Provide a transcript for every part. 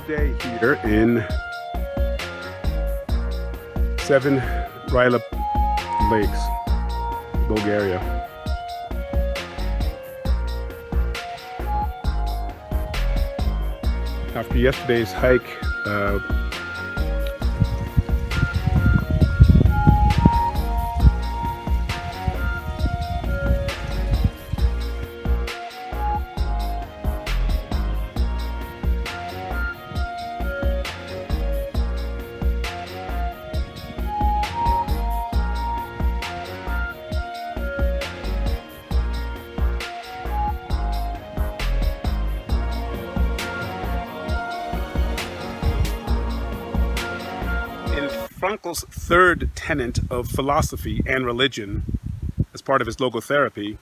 another day here in 7 Rila lakes, Bulgaria. After yesterday's hike, Frankl's third tenet of philosophy and religion, as part of his Logotherapy,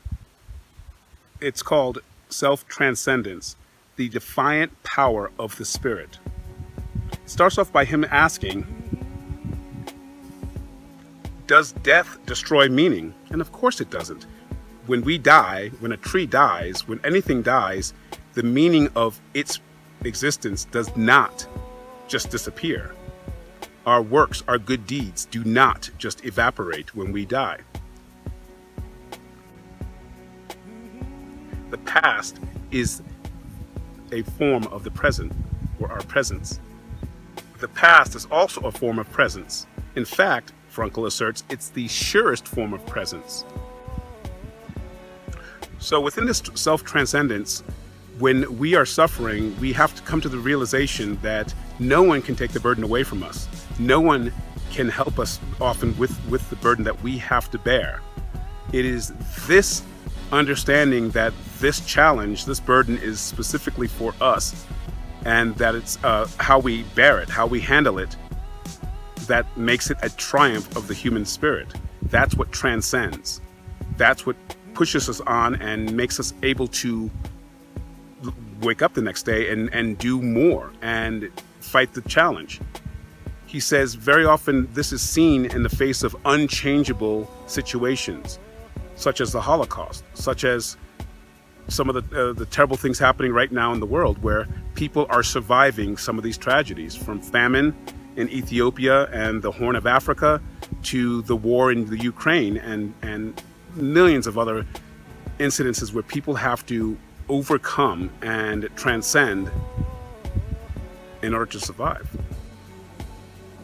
it's called Self-Transcendence, the defiant power of the spirit. It starts off by him asking, does death destroy meaning? And of course it doesn't. When we die, when a tree dies, when anything dies, the meaning of its existence does not just disappear. Our works, our good deeds do not just evaporate when we die. The past is a form of the present, or our presence. The past is also a form of presence. In fact, Frankl asserts, it's the surest form of presence. So within this self-transcendence, when we are suffering, we have to come to the realization that no one can take the burden away from us. No one can help us often with the burden that we have to bear. It is this understanding that this challenge, this burden is specifically for us, and that it's how we bear it, how we handle it, that makes it a triumph of the human spirit. That's what transcends. That's what pushes us on and makes us able to wake up the next day and do more and fight the challenge. He says very often this is seen in the face of unchangeable situations, such as the Holocaust, such as some of the terrible things happening right now in the world, where people are surviving some of these tragedies, from famine in Ethiopia and the Horn of Africa to the war in the Ukraine and millions of other incidences where people have to overcome and transcend in order to survive.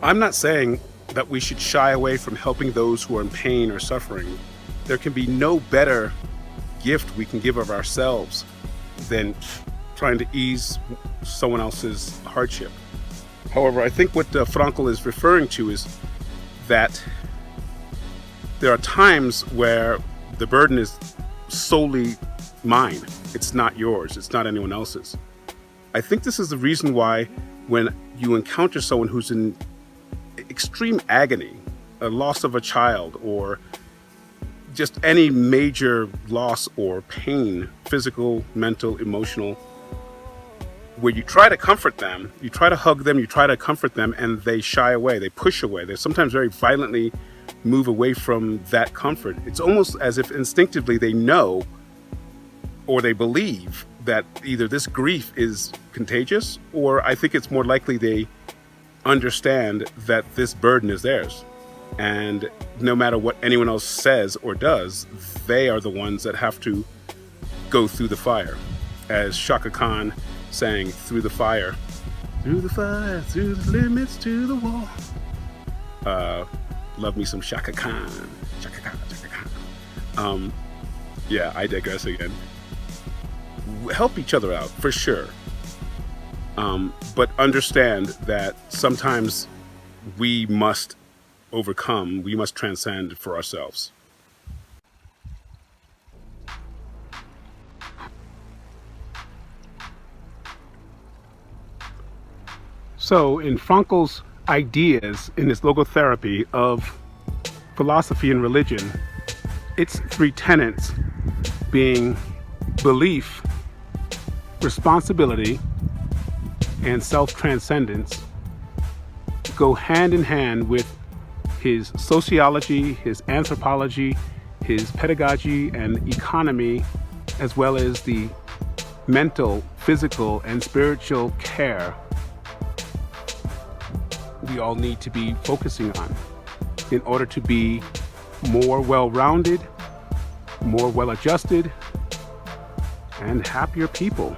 I'm not saying that we should shy away from helping those who are in pain or suffering. There can be no better gift we can give of ourselves than trying to ease someone else's hardship. However, I think what Frankl is referring to is that there are times where the burden is solely mine. It's not yours. It's not anyone else's. I think this is the reason why when you encounter someone who's in extreme agony, a loss of a child, or just any major loss or pain, physical, mental, emotional, where you try to comfort them, you try to hug them, you try to comfort them, and they shy away, they push away, they sometimes very violently move away from that comfort. It's almost as if instinctively they know or they believe that either this grief is contagious, or I think it's more likely they understand that this burden is theirs. And no matter what anyone else says or does, they are the ones that have to go through the fire. As Shaka Khan sang, through the fire, through the limits to the wall. Love me some Shaka Khan. Shaka Khan, Shaka Khan. Yeah, I digress again. Help each other out, for sure. But understand that sometimes we must overcome, we must transcend for ourselves. So in Frankl's ideas in his Logotherapy of philosophy and religion, its 3 tenets being belief, responsibility, and self-transcendence go hand in hand with his sociology, his anthropology, his pedagogy and economy, as well as the mental, physical, and spiritual care we all need to be focusing on in order to be more well-rounded, more well-adjusted, and happier people.